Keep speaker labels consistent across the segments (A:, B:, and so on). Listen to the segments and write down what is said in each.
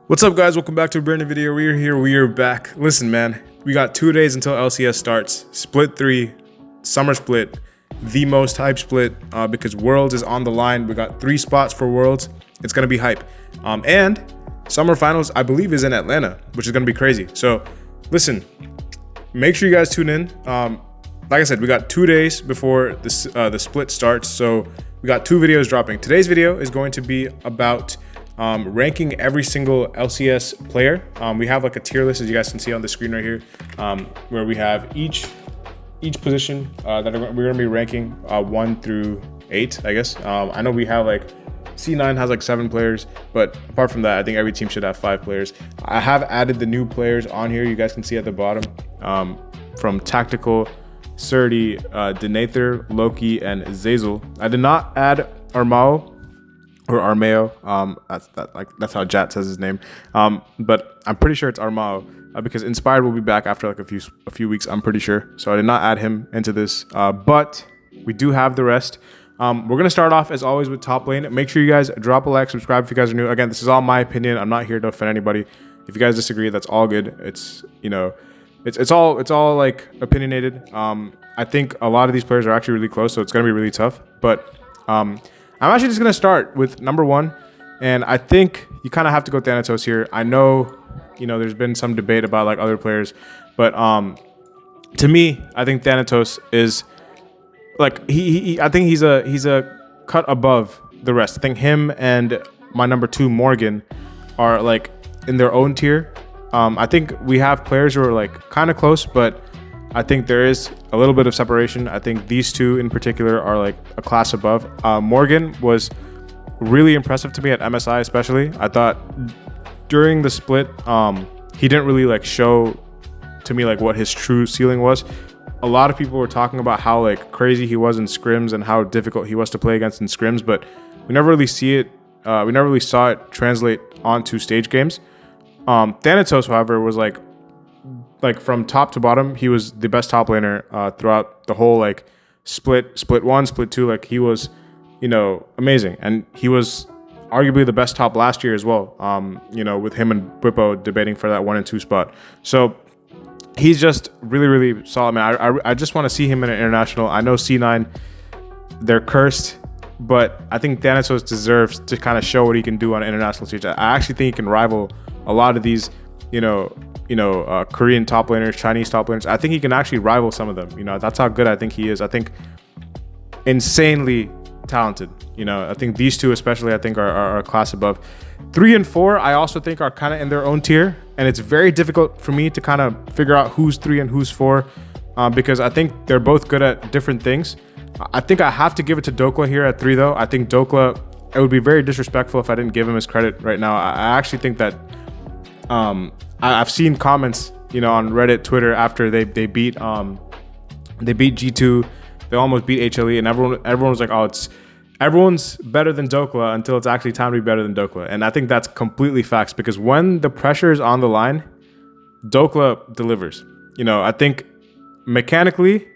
A: What's up, guys? Welcome back to a brand new video. We are here. We are back. Listen, man, we got 2 days until LCS starts. Split 3, summer split, the most hype split because Worlds is on the line. We got 3 spots for Worlds. It's going to be hype. And summer finals, I believe, is in Atlanta, which is going to be crazy. So listen, make sure you guys tune in. Like I said, we got 2 days before this, the split starts. So we got 2 videos dropping. Today's video is going to be about ranking every single LCS player. We have like a tier list, as you guys can see on the screen right here, where we have each position that we're going to be ranking 1 through 8, I guess. I know we have like C9 has like 7 players, but apart from that, I think every team should have 5 players. I have added the new players on here. You guys can see at the bottom from Tactical, Surdy, Denather, Loki, and Zazel. I did not add Armao or Armeo. That's how Jat says his name. But I'm pretty sure it's Armao because Inspired will be back after like a few weeks, I'm pretty sure. So I did not add him into this. But we do have the rest. We're gonna start off as always with top lane. Make sure you guys drop a like, subscribe if you guys are new. Again, this is all my opinion. I'm not here to offend anybody. If you guys disagree, that's all good. It's it's all like opinionated. I think a lot of these players are actually really close, so it's gonna be really tough. But I'm actually just going to start with number 1, and I think you kind of have to go Thanatos here. I know, there's been some debate about like other players, but to me, I think Thanatos is like I think he's a cut above the rest. I think him and my number 2 Morgan are like in their own tier. I think we have players who are like kind of close, but I think there is a little bit of separation. I think these 2 in particular are like a class above. Morgan was really impressive to me at MSI, especially. I thought during the split, he didn't really like show to me like what his true ceiling was. A lot of people were talking about how like crazy he was in scrims and how difficult he was to play against in scrims, but we never really saw it translate onto stage games. Thanatos, however, was like from top to bottom, he was the best top laner throughout the whole like split 1, split 2. Like he was, amazing, and he was arguably the best top last year as well. With him and Bwipo debating for that 1 and 2 spot. So he's just really, really solid, man. I just want to see him in an international. I know C9, they're cursed, but I think Thanatos deserves to kind of show what he can do on an international stage. I actually think he can rival a lot of these, Korean top laners, Chinese top laners. I think he can actually rival some of them. That's how good I think he is. I think insanely talented. I think these 2 especially, I think are a class above. 3 and 4, I also think are kind of in their own tier, and it's very difficult for me to kind of figure out who's 3 and who's 4 because I think they're both good at different things. I think I have to give it to Dokla here at 3, though. I think Dokla, it would be very disrespectful if I didn't give him his credit right now. I actually think that I've seen comments, on Reddit, Twitter after they beat G2, they almost beat HLE, and everyone was like, oh, everyone's better than Dokla until it's actually time to be better than Dokla. And I think that's completely facts, because when the pressure is on the line, Dokla delivers. I think mechanically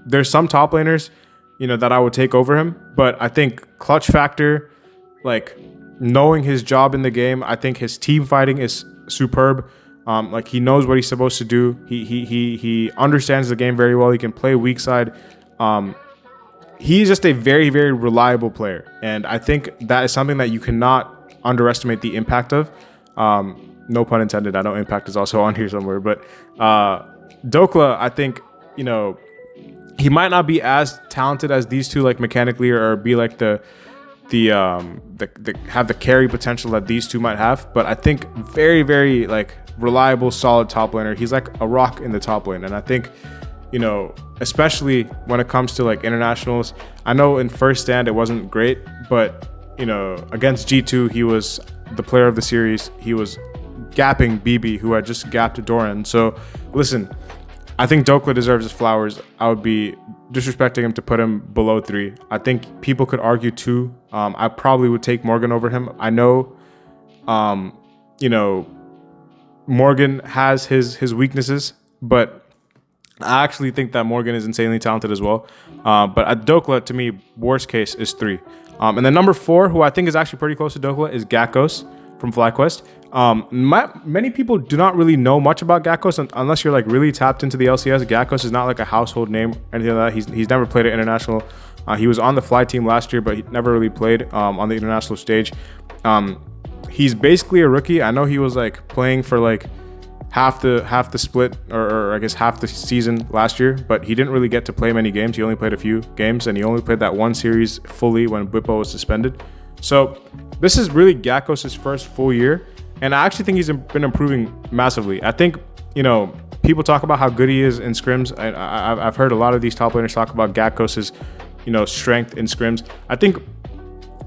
A: there's some top laners, that I would take over him, but I think clutch factor, like knowing his job in the game, I think his team fighting is superb. Like he knows what he's supposed to do. He understands the game very well. He can play weak side. He's just a very, very reliable player, and I think that is something that you cannot underestimate the impact of. No pun intended. I know impact is also on here somewhere, but Dokla, I think he might not be as talented as these 2, like mechanically, or be like the have the carry potential that these 2 might have, but I think very, very like reliable, solid top laner. He's like a rock in the top lane, and I think especially when it comes to like internationals, I know in first stand it wasn't great, but against G2 he was the player of the series. He was gapping BB, who had just gapped Doran. So listen, I think Dokla deserves his flowers. I would be disrespecting him to put him below 3. I think people could argue 2. I probably would take Morgan over him. I know, Morgan has his weaknesses, but I actually think that Morgan is insanely talented as well. But at Dokla, to me, worst case is 3. And then number 4, who I think is actually pretty close to Dokla, is Gakkos from FlyQuest. Many people do not really know much about Gakkos unless you're like really tapped into the LCS. Gakkos is not like a household name or anything like that. He's never played at international. He was on the Fly team last year, but he never really played on the international stage. He's basically a rookie. I know he was like playing for like half the split or I guess half the season last year, but he didn't really get to play many games. He only played a few games, and he only played that one series fully when Bwipo was suspended. So this is really Gakkos' first full year, and I actually think he's been improving massively. I think, you know, people talk about how good he is in scrims. I've heard a lot of these top laners talk about Gakkos' strength in scrims. I think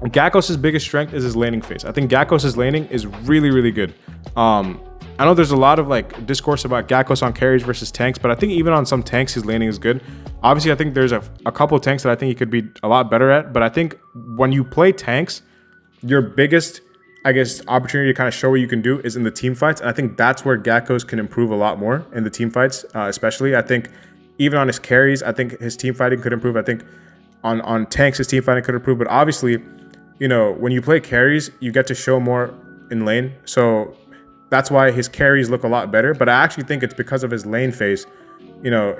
A: Gakkos' biggest strength is his laning phase. I think Gakkos' laning is really, really good. I know there's a lot of like discourse about Gakkos on carries versus tanks, but I think even on some tanks, his laning is good. Obviously, I think there's a couple of tanks that I think he could be a lot better at, but I think when you play tanks, your biggest, I guess, opportunity to kind of show what you can do is in the team fights. And I think that's where Gakkos can improve a lot more in the team fights, especially. I think even on his carries, I think his team fighting could improve. I think on tanks, his team fighting could improve. But obviously, you know, when you play carries, you get to show more in lane. So that's why his carries look a lot better. But I actually think it's because of his lane phase, you know,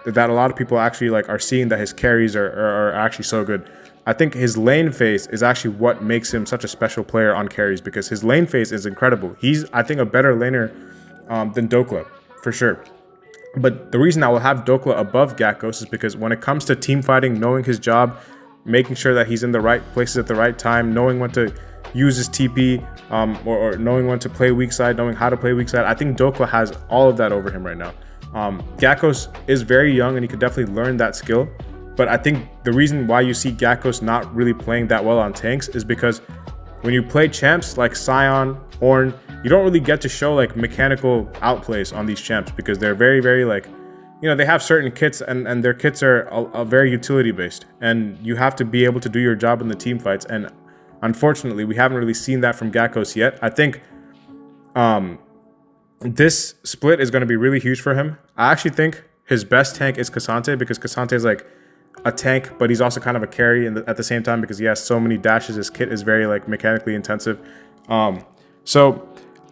A: that a lot of people actually like are seeing that his carries are actually so good. I think his lane phase is actually what makes him such a special player on carries, because his lane phase is incredible. He's, I think, a better laner than Dokla, for sure. But the reason I will have Dokla above Gakkos is because when it comes to team fighting, knowing his job, making sure that he's in the right places at the right time, knowing when to use his TP, or knowing when to play weak side, knowing how to play weak side, I think Dokla has all of that over him right now. Gakkos is very young and he could definitely learn that skill. But I think the reason why you see Gakkos not really playing that well on tanks is because when you play champs like Sion, Ornn, you don't really get to show like mechanical outplays on these champs, because they're very, very like, you know, they have certain kits and their kits are very utility based, and you have to be able to do your job in the team fights. And unfortunately, we haven't really seen that from Gakkos yet. I think this split is going to be really huge for him. I actually think his best tank is K'Sante, because K'Sante is like a tank, but he's also kind of a carry at the same time, because he has so many dashes. His kit is very like mechanically intensive. So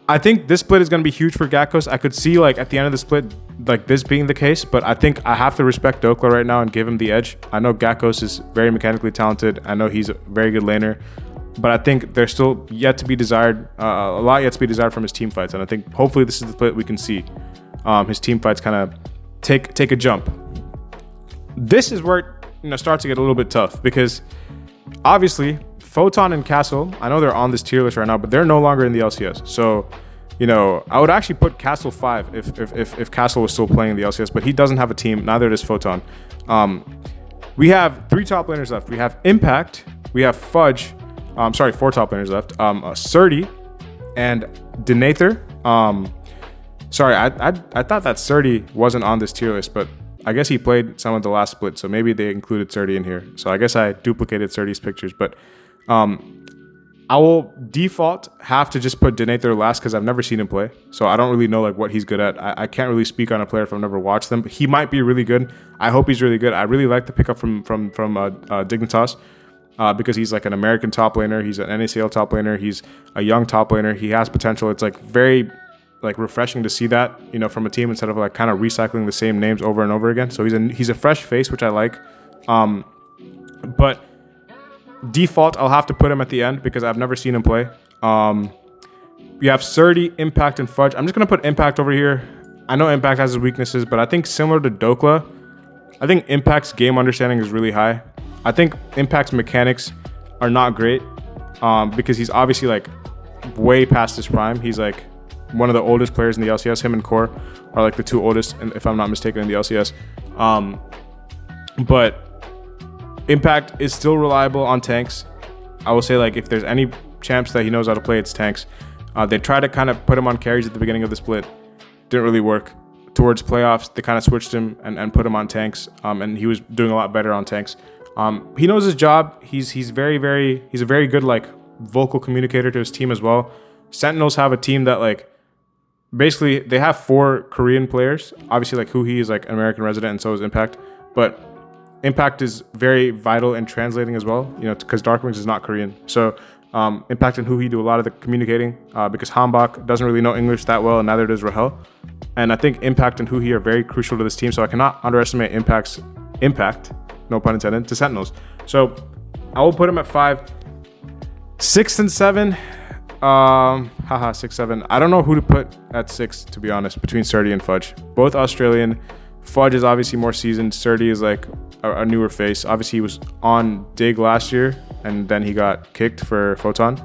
A: I think this split is going to be huge for Gakkos. I could see like at the end of the split like this being the case, but I think I have to respect Dokla right now and give him the edge. I know Gakkos is very mechanically talented. I know he's a very good laner, but I think there's still yet to be desired, a lot yet to be desired from his team fights. And I think hopefully this is the split we can see his team fights kind of take a jump. This is where it starts to get a little bit tough, because obviously Photon and Castle, I know they're on this tier list right now, but they're no longer in the LCS. So, you know, I would actually put Castle 5 if Castle was still playing in the LCS, but he doesn't have a team. Neither does Photon. We have 3 top laners left. We have Impact, we have Fudge, 4 top laners left. Surdy and Denather. I thought that Surdy wasn't on this tier list, but I guess he played some of the last split, so maybe they included Surdy in here. So I guess I duplicated Surdy's pictures, but I will default have to just put Denather last, because I've never seen him play, so I don't really know like what he's good at. I can't really speak on a player if I've never watched them, but he might be really good. I hope he's really good. I really like the pickup from Dignitas, because he's like an American top laner. He's an NACL top laner. He's a young top laner. He has potential. It's like very like refreshing to see that, you know, from a team, instead of like kind of recycling the same names over and over again. So he's a fresh face, which I like. But default, I'll have to put him at the end because I've never seen him play. We have Surdy, Impact, and Fudge. I'm just gonna put Impact over here. I know Impact has his weaknesses, but I think similar to Dokla, I think Impact's game understanding is really high. I think Impact's mechanics are not great, because he's obviously like way past his prime. He's like one of the oldest players in the LCS. Him and Core are like the 2 oldest, if I'm not mistaken, in the LCS. But Impact is still reliable on tanks. I will say, like, if there's any champs that he knows how to play, it's tanks. They tried to kind of put him on carries at the beginning of the split. Didn't really work. Towards playoffs, they kind of switched him and put him on tanks, and he was doing a lot better on tanks. He knows his job. He's a very good like vocal communicator to his team as well. Sentinels have a team that like basically they have 4 Korean players. Obviously, like Huhi is like an American resident, and so is Impact. But Impact is very vital in translating as well, because Dark Wings is not Korean. So Impact and Huhi do a lot of the communicating because Hambak doesn't really know English that well, and neither does Rahel. And I think Impact and Huhi are very crucial to this team, so I cannot underestimate Impact's impact, no pun intended, to Sentinels. So I will put him at 5. 6 and 7. 6, 7. I don't know who to put at 6, to be honest, between Surdy and Fudge. Both Australian. Fudge is obviously more seasoned. Surdy is like a newer face. Obviously, he was on Dig last year, and then he got kicked for Photon.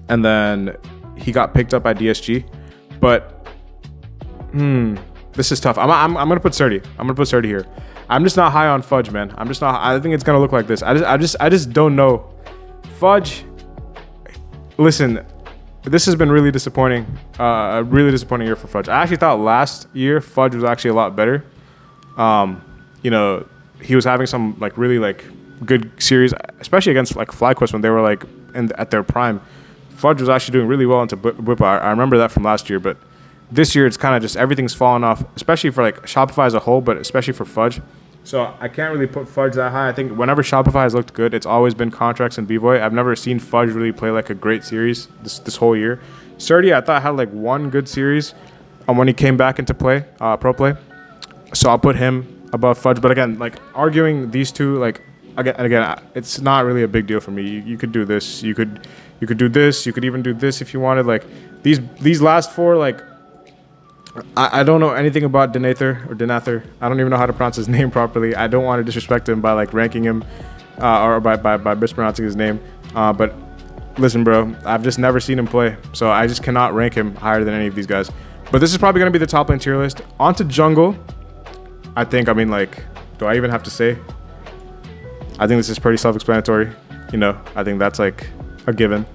A: And then he got picked up by DSG. But, this is tough. I'm going to put Surdy. I'm going to put Surdy here. I'm just not high on Fudge, man. I'm just not. I think it's going to look like this. I just don't know. Fudge, listen, this has been really disappointing. A really disappointing year for Fudge. I actually thought last year Fudge was actually a lot better. He was having some really good series, especially against FlyQuest when they were at their prime. Fudge was actually doing really well into Whip. I remember that from last year, but this year it's kind of just everything's fallen off, especially for Shopify as a whole, but especially for Fudge. So I can't really put Fudge that high. I think whenever Shopify has looked good, it's always been Contracts and B-Boy. I've never seen Fudge really play a great series this whole year. Surdy, I thought had one good series when he came back into play, pro play. So I'll put him above Fudge. But again, arguing these two, again, it's not really a big deal for me. You could do this. You could do this. You could even do this if you wanted. These last four, I don't know anything about Denather. I don't even know how to pronounce his name properly. I don't want to disrespect him by ranking him or by mispronouncing his name. But listen, bro, I've just never seen him play, so I just cannot rank him higher than any of these guys. But this is probably going to be the top lane tier list. On to jungle. I think, do I even have to say? I think this is pretty self-explanatory. I think that's a given.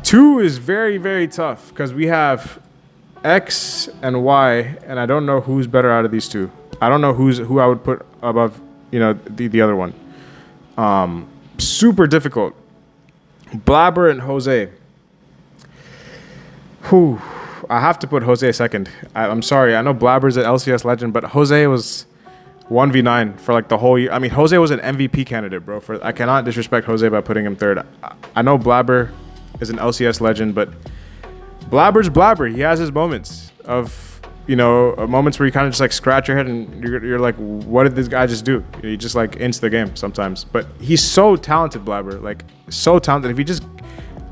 A: 2 is very, very tough because we have X and Y, and I don't know who's better out of these two. I don't know who I would put above, the other one. Super difficult. Blabber and Jose. I have to put Jose second. I'm sorry. I know Blabber's an LCS legend, but Jose was 1v9 for the whole year. I mean, Jose was an MVP candidate, bro. I cannot disrespect Jose by putting him third. I know Blabber is an LCS legend, but Blabber's Blabber. He has his moments of, moments where you kind of just scratch your head and you're like, what did this guy just do? He just ints the game sometimes. But he's so talented, Blabber. So talented. If he just,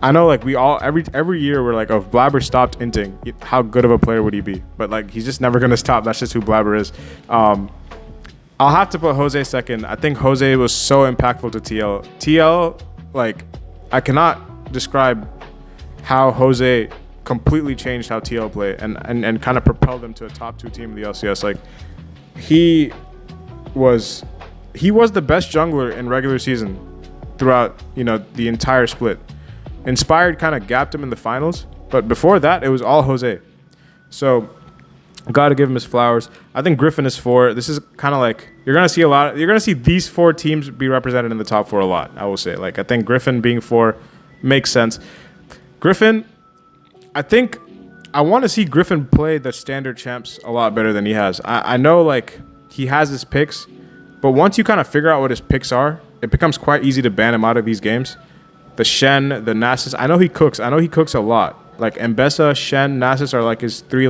A: I know we all, every year we're if Blabber stopped inting, how good of a player would he be? But he's just never going to stop. That's just who Blabber is. I'll have to put Jose second. I think Jose was so impactful to TL. TL, I cannot describe how Jose completely changed how TL play and kind of propelled them to a top 2 team in the LCS. He was the best jungler in regular season throughout, the entire split. Inspired kind of gapped him in the finals, but before that, it was all Jose. So, got to give him his flowers. I think Griffin is 4. This is kind of you're going to see these 4 teams be represented in the top 4 a lot, I will say. I think Griffin being 4 makes sense. Griffin, I think I want to see Griffin play the standard champs a lot better than he has. I know he has his picks, but once you kind of figure out what his picks are, it becomes quite easy to ban him out of these games. The Shen, the Nasus, I know he cooks a lot. Mbessa, Shen, Nasus are his 3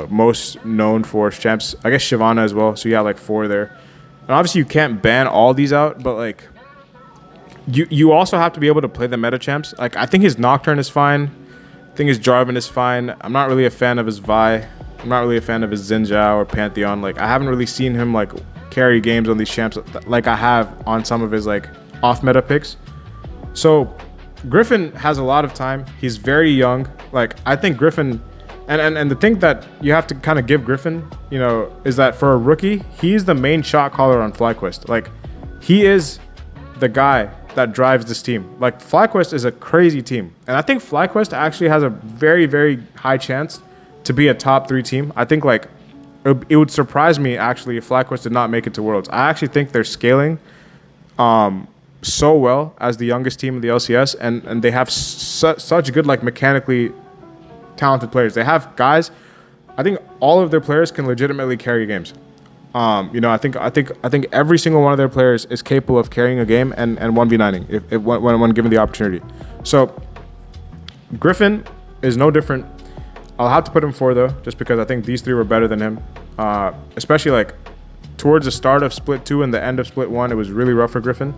A: most known for champs. I guess Shyvana as well. So you have 4 there. And obviously you can't ban all these out, but you also have to be able to play the meta champs. I think his Nocturne is fine. I think his Jarvan is fine. I'm not really a fan of his Vi. I'm not really a fan of his Xin Zhao or Pantheon. I haven't really seen him carry games on these champs like I have on some of his off meta picks. So Griffin has a lot of time. He's very young. I think Griffin, and the thing that you have to kind of give Griffin, is that for a rookie, he's the main shot caller on FlyQuest. He is the guy that drives this team. FlyQuest is a crazy team, and I think FlyQuest actually has a very, very high chance to be a top 3 team. I think it would surprise me actually if FlyQuest did not make it to Worlds. I actually think they're scaling so well as the youngest team in the LCS, and they have such good mechanically talented players. They have guys I think all of their players can legitimately carry games. You know, I think every single one of their players is capable of carrying a game and 1v9ing if when given the opportunity. So Griffin is no different. I'll have to put him 4 though, just because I think these 3 were better than him. Especially like towards the start of split 2 and the end of split 1, it was really rough for Griffin.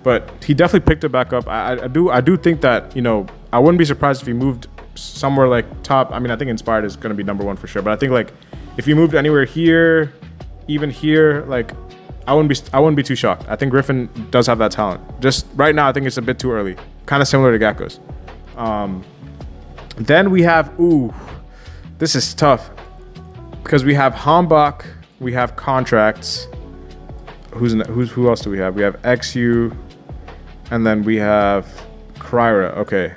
A: But he definitely picked it back up. I do think that, you know, I wouldn't be surprised if he moved somewhere like top. I mean, I think Inspired is going to be number 1 for sure. But I think like if he moved anywhere here, even here, like I wouldn't be too shocked. I think Griffin does have that talent. Just right now, I think it's a bit too early. Kind of similar to Gakko's. Then we have, this is tough because we have Hambach, we have Contracts. Who else do we have? We have XU, and then we have Kryra. Okay.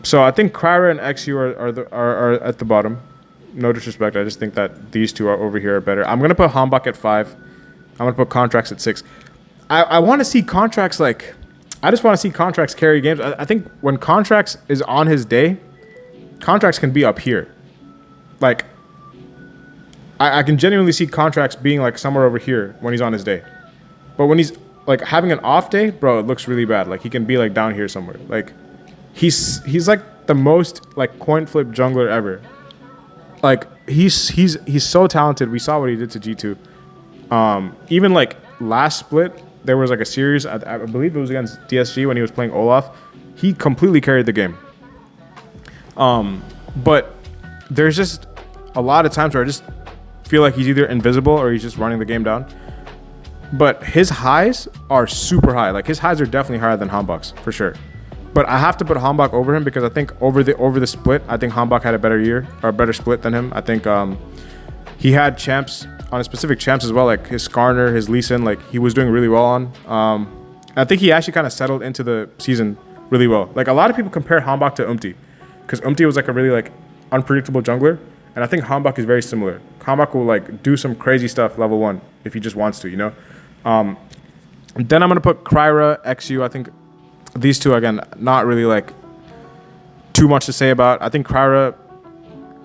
A: So I think Kryra and XU are at the bottom. No disrespect. I just think that these 2 are over here are better. I'm gonna put Hambach at 5. I'm gonna put Contracts at 6. I want to see Contracts like. I just want to see Contracts carry games. I think when Contracts is on his day, Contracts can be up here. Like, I can genuinely see Contracts being like somewhere over here when he's on his day. But when he's like having an off day, bro, it looks really bad. Like he can be like down here somewhere. Like he's like the most like coin flip jungler ever. Like he's so talented. We saw what he did to G2. Even like last split, there was like a series, I believe it was against DSG when he was playing Olaf. He completely carried the game. But there's just a lot of times where I just feel like he's either invisible or he's just running the game down. But his highs are super high. Like his highs are definitely higher than Hambach's for sure. But I have to put Hambach over him because I think over the split, I think Hambach had a better year or a better split than him. I think he had champs on specific champs as well, like his Skarner, his Lee Sin, like he was doing really well on. I think he actually kind of settled into the season really well. Like a lot of people compare Hambach to Umti because Umti was like a really like unpredictable jungler. And I think Hambach is very similar. Hambach will like do some crazy stuff level 1 if he just wants to, you know? Then I'm going to put Kryra, XU. I think these 2, again, not really like too much to say about. I think Kryra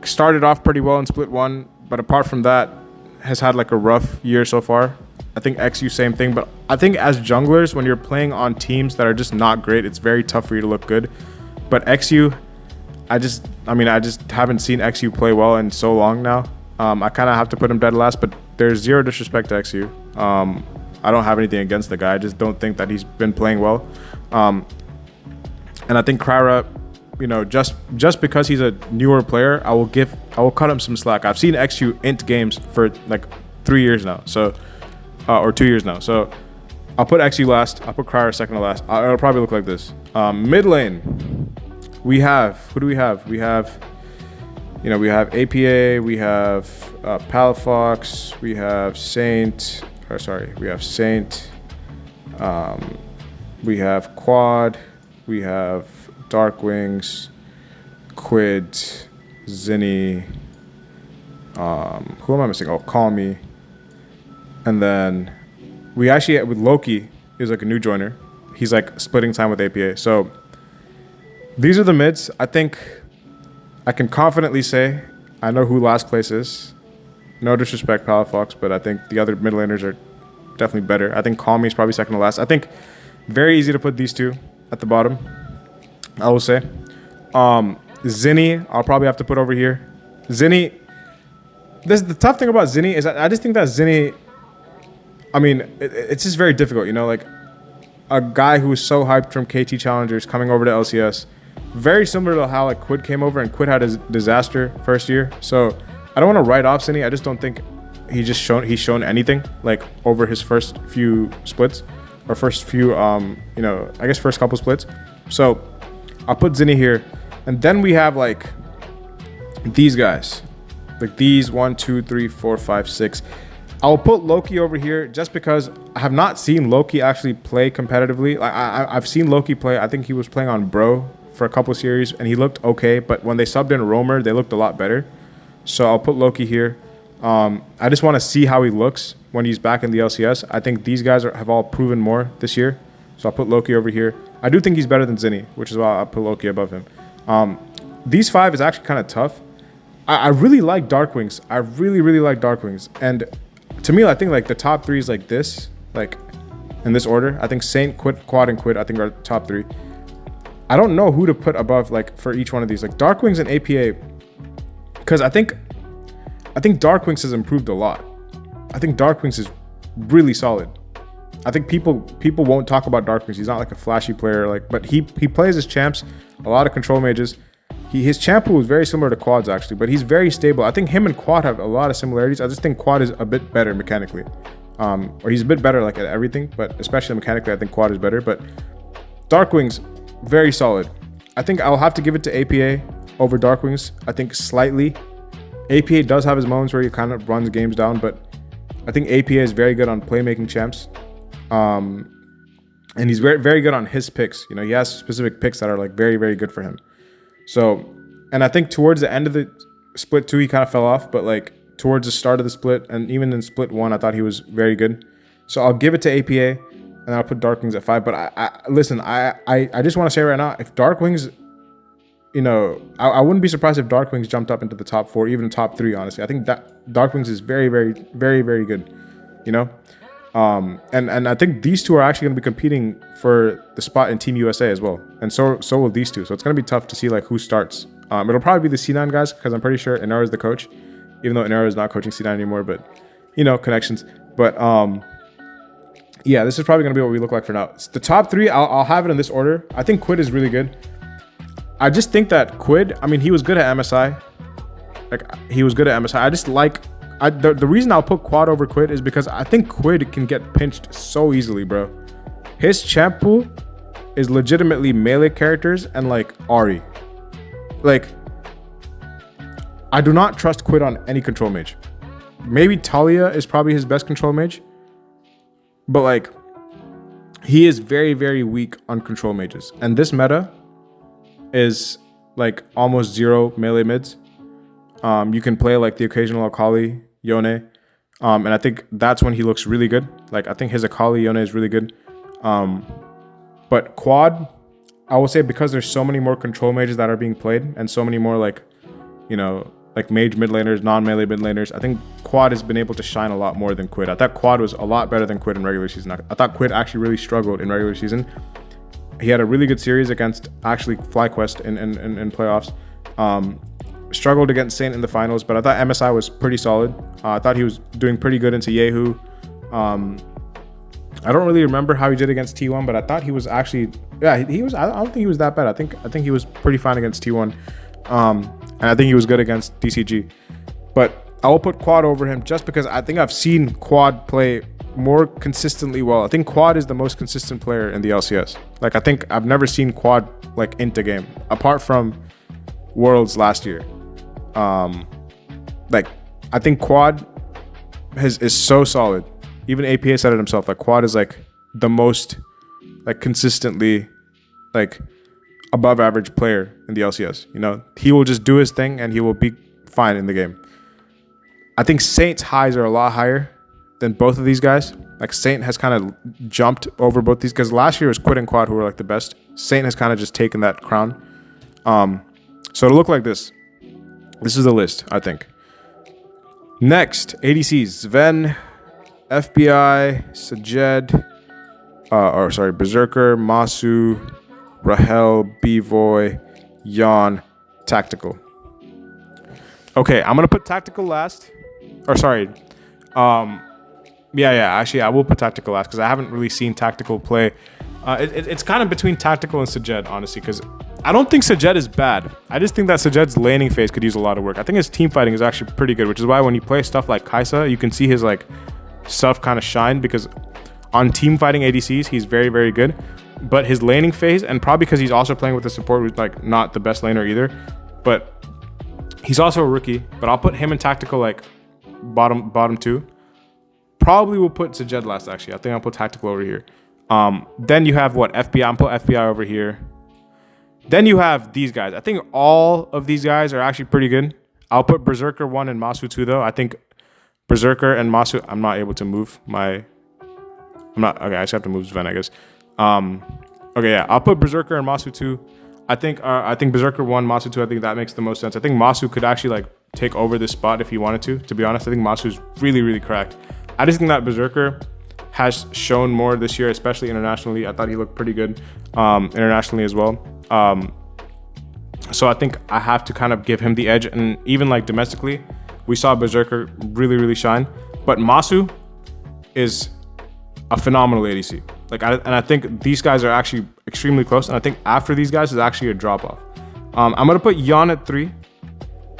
A: started off pretty well in split 1, but apart from that, has had like a rough year so far. I think XU, same thing. But I think as junglers, when you're playing on teams that are just not great, it's very tough for you to look good. But XU, I just haven't seen XU play well in so long now. I kind of have to put him dead last, but there's zero disrespect to XU. I don't have anything against the guy. I just don't think that he's been playing well. And I think Kryra, you know, just because he's a newer player, I will cut him some slack. I've seen XU int games for like 3 years now, so or 2 years now. So I'll put XU last. I'll put Kryra second to last. It'll probably look like this. Mid lane, we have, who do we have? We have, you know, we have APA, we have Palafox, we have Saint, we have Saint, we have Quad, we have Darkwings, Quid, Zinni, who am I missing? Oh, Call Me. And then we actually, with Loki, is like a new joiner. He's like splitting time with APA. So these are the mids. I think I can confidently say I know who last place is. No disrespect, Palafox, but I think the other mid laners are definitely better. I think Call Me is probably second to last. I think very easy to put these 2 at the bottom, I will say. Zinni, I'll probably have to put over here. Zinni, the tough thing about Zinni is I just think that Zinni, I mean, it's just very difficult, you know, like a guy who was so hyped from KT Challengers coming over to LCS. Very similar to how like Quid came over, and Quid had his disaster first year. So I don't want to write off Zinni. I just don't think he's shown anything like over his first few splits or first few you know, I guess first couple splits. So I'll put Zinni here, and then we have like these guys, like these 1, 2, 3, 4, 5, 6. I'll put Loki over here just because I have not seen Loki actually play competitively. I've seen Loki play. I think he was playing on Bro for a couple series, and he looked okay. But when they subbed in Roamer, they looked a lot better. So I'll put Loki here. I just want to see how he looks when he's back in the LCS. I think these guys have all proven more this year. So I'll put Loki over here. I do think he's better than Zinni, which is why I'll put Loki above him. These 5 is actually kind of tough. I really like Darkwings. I really like Darkwings. And to me, I think like the top three is like this, like in this order. I think Saint, Quad, and Quid, I think are top three. I don't know who to put above like for each one of these. Like Darkwings and APA, because I think Darkwings has improved a lot. I think Darkwings is really solid. I think people won't talk about Darkwings. He's not like a flashy player, like, but he plays his champs, a lot of control mages. His champ pool is very similar to Quad's actually, but he's very stable. I think him and Quad have a lot of similarities. I just think Quad is a bit better mechanically, or he's a bit better like at everything, but especially mechanically, I think Quad is better. But Darkwings, very solid. I think I'll have to give it to APA over Darkwings. I think slightly. APA does have his moments where he kind of runs games down, but I think APA is very good on playmaking champs. And he's very good on his picks. You know, he has specific picks that are like very good for him. So, and I think towards the end of the split 2, he kind of fell off, but like towards the start of the split and even in split 1, I thought he was very good. So I'll give it to APA and I'll put Darkwings at 5. But I listen, I just want to say right now, if Darkwings, you know, I wouldn't be surprised if Darkwings jumped up into the top 4, even top 3, honestly. I think that Darkwings is very good, you know? And I think these two are actually going to be competing for the spot in Team USA as well, and so will these two. So it's going to be tough to see like who starts. It'll probably be the C9 guys because I'm pretty sure Inara is the coach, even though Inara is not coaching C9 anymore. But you know, connections. But yeah, this is probably going to be what we look like for now. The top 3, I'll have it in this order. I think Quid is really good. I just think that Quid, I mean, he was good at MSI. Like he was good at MSI. I just like. The reason I'll put Quad over Quid is because I think Quid can get pinched so easily, bro. His champ pool is legitimately melee characters and like Ahri. Like, I do not trust Quid on any control mage. Maybe Talia is probably his best control mage, but like, he is very weak on control mages. And this meta is like almost 0 melee mids. You can play like the occasional Akali, Yone, and I think that's when he looks really good. Like I think his Akali Yone is really good. But Quad, I will say, because there's so many more control mages that are being played and so many more like, you know, like mage mid laners, non-melee mid laners, I think Quad has been able to shine a lot more than Quid. I thought Quad was a lot better than Quid in regular season. I thought Quid actually really struggled in regular season. He had a really good series against actually FlyQuest in playoffs. Struggled against Saint in the finals, but I thought MSI was pretty solid. I thought he was doing pretty good into Yehu. I don't really remember how he did against T1, but I thought he was actually, yeah, he was. I don't think he was that bad. I think he was pretty fine against T1, and I think he was good against DCG. But I will put Quad over him just because I think I've seen Quad play more consistently well. I think Quad is the most consistent player in the LCS. Like I think I've never seen Quad like into game apart from Worlds last year. Like I think Quad is so solid. Even APA said it himself. Like Quad is like the most like consistently like above average player in the LCS. You know, he will just do his thing and he will be fine in the game. I think Saint's highs are a lot higher than both of these guys. Like Saint has kind of jumped over both these, because last year it was Quid and Quad who were like the best. Saint has kind of just taken that crown. So it'll look like this. This is the list, I think. Next, ADCs. Sven, FBI, Sajed, Berserker, Masu, Rahel, B-Voy, Yon, Tactical. Okay, I'm going to put Tactical last. Or sorry. Actually, I will put Tactical last because I haven't really seen Tactical play. It's kind of between Tactical and Sajed, honestly, because I don't think Sajed is bad. I just think that Sajed's laning phase could use a lot of work. I think his team fighting is actually pretty good, which is why when you play stuff like Kaisa, you can see his like stuff kind of shine, because on team fighting ADCs, he's very good. But his laning phase, and probably because he's also playing with the support who's like not the best laner either, but he's also a rookie. But I'll put him in Tactical like bottom 2. Probably will put Sajed last, actually. I think I'll put Tactical over here. Then you have what? FBI. I'll put FBI over here. Then you have these guys. I think all of these guys are actually pretty good. I'll put Berserker 1 and Masu 2 though. I think Berserker and Masu, I'm not able to move my... okay, I just have to move Sven, I guess. Okay, yeah. I'll put Berserker and Masu 2. I think Berserker 1, Masu 2, I think that makes the most sense. I think Masu could actually like take over this spot if he wanted to. To be honest, I think Masu's really, really cracked. I just think that Berserker has shown more this year, especially internationally. I thought he looked pretty good internationally as well. So I think I have to kind of give him the edge. And even like domestically, we saw Berserker really, really shine. But Masu is a phenomenal ADC. And I think these guys are actually extremely close. And I think after these guys is actually a drop off. I'm going to put Yon at 3.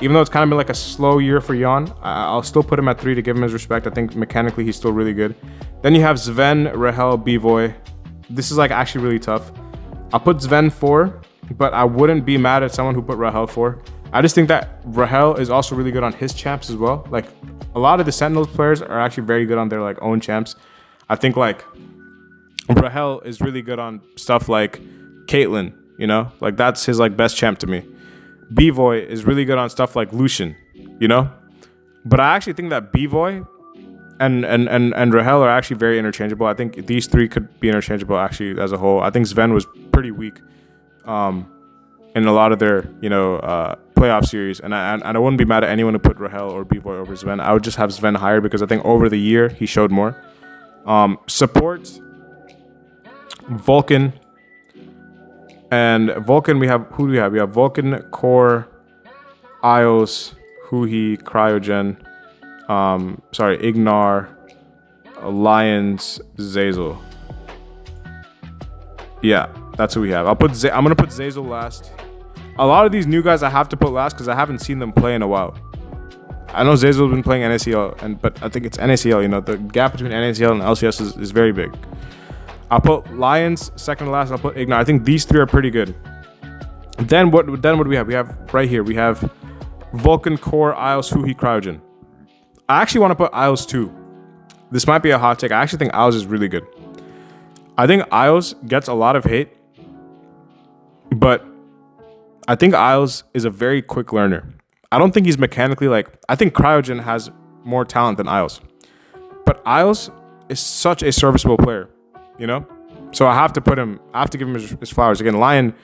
A: Even though it's kind of been like a slow year for Yon, I'll still put him at 3 to give him his respect. I think mechanically he's still really good. Then you have Sven, Rahel, Bvoy. This is like actually really tough. I'll put Sven 4, but I wouldn't be mad at someone who put Rahel 4. I just think that Rahel is also really good on his champs as well. Like a lot of the Sentinels players are actually very good on their like own champs. I think like Rahel is really good on stuff like Caitlyn, you know? Like that's his like best champ to me. Bvoy is really good on stuff like Lucian, you know? But I actually think that Bvoy and Rahel are actually very interchangeable. I think these 3 could be interchangeable actually as a whole. I think Sven was pretty weak in a lot of their, you know, playoff series. And I wouldn't be mad at anyone who put Rahel or Bvoy over Sven. I would just have Sven higher because I think over the year he showed more. Support, Vulcan. And Vulcan, who do we have? We have Vulcan, Core, Ios, Huhi, Cryogen, Ignar, Lions, Zazel. Yeah, that's who we have. I'm gonna put Zazel last. A lot of these new guys I have to put last because I haven't seen them play in a while. I know Zazel's been playing NACL, but I think it's NACL. You know, the gap between NACL and LCS is very big. I'll put Lions second to last. I'll put Ignar. I think these 3 are pretty good. Then what do we have? We have right here. We have Vulcan, Core, Ios, Huhi, Cryogen. I actually want to put Ios 2. This might be a hot take. I actually think Ios is really good. I think Ios gets a lot of hate, but I think Ios is a very quick learner. I don't think he's mechanically like. I think Cryogen has more talent than Ios, but Ios is such a serviceable player. You know, so I have to put him. I have to give him his flowers. Again, Lion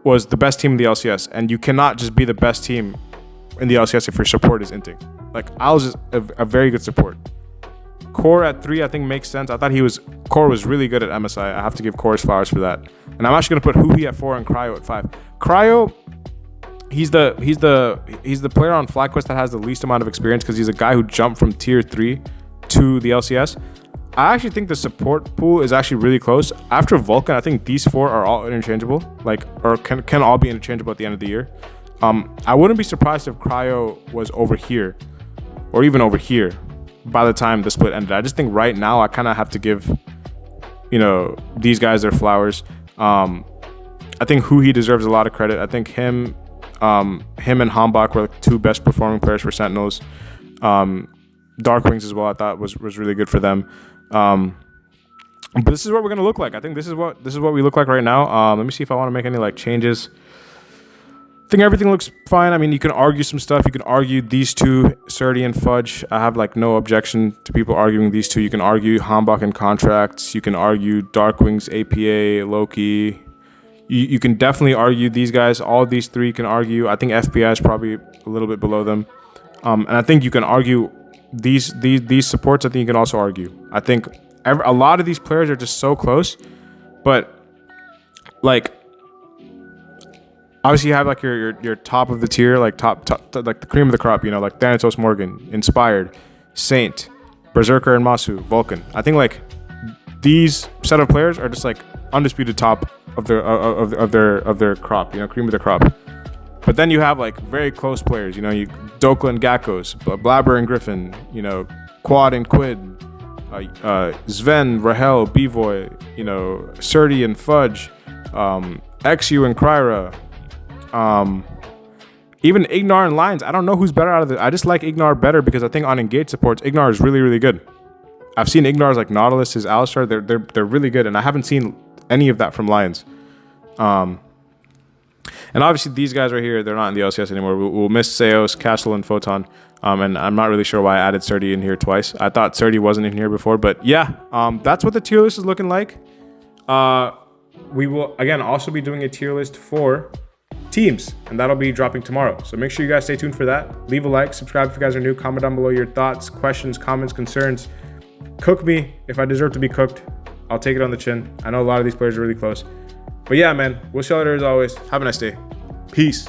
A: was the best team in the LCS, and you cannot just be the best team in the LCS if your support is inting. Like Owls is a very good support. Core at 3, I think makes sense. I thought Core was really good at MSI. I have to give Core his flowers for that. And I'm actually gonna put Huhi at 4 and Cryo at 5. Cryo, he's the player on FlyQuest that has the least amount of experience because he's a guy who jumped from tier 3 to the LCS. I actually think the support pool is actually really close. After Vulcan, I think these 4 are all interchangeable, or can all be interchangeable at the end of the year. I wouldn't be surprised if Cryo was over here, or even over here, by the time the split ended. I just think right now I kind of have to give, you know, these guys their flowers. I think Huhi deserves a lot of credit. I think him and Hambach were the 2 best performing players for Sentinels. Darkwings as well, I thought was really good for them. But this is what we're gonna look like. I think this is what we look like right now. Let me see if I want to make any like changes. I think everything looks fine. I mean, you can argue some stuff. You can argue these 2, Surdy and Fudge. I have like no objection to people arguing these 2. You can argue Hambach and contracts. You can argue Darkwings, APA, Loki. You can definitely argue these guys. All these 3 you can argue. I think FBI is probably a little bit below them. And I think you can argue these supports. I think you can also argue. I think a lot of these players are just so close, but like obviously you have like your top of the tier, like top like the cream of the crop, you know, like Thanatos, Morgan, Inspired, Saint, Berserker, and Masu, Vulcan. I think like these set of players are just like undisputed top of their crop, you know, cream of the crop. But then you have like very close players, you know, Dokla and Gakkos, Blabber and Griffin, you know, Quad and Quid, Sven, Rahel, Bvoy, you know, Surdy and Fudge, XU and Kryra, even Ignar and Lions. I don't know who's better out of this. I just like Ignar better because I think on engage supports, Ignar is really, really good. I've seen Ignar's like Nautilus, his Alistar, they're really good, and I haven't seen any of that from Lions. And obviously these guys right here, they're not in the LCS anymore. We'll miss Seos, Castle, and Photon. And I'm not really sure why I added Surdy in here twice. I thought Surdy wasn't in here before, but yeah, that's what the tier list is looking like. We will, again, also be doing a tier list for teams, and that'll be dropping tomorrow. So make sure you guys stay tuned for that. Leave a like, subscribe if you guys are new, comment down below your thoughts, questions, comments, concerns. Cook me if I deserve to be cooked. I'll take it on the chin. I know a lot of these players are really close. But yeah, man, we'll see you later as always. Have a nice day. Peace.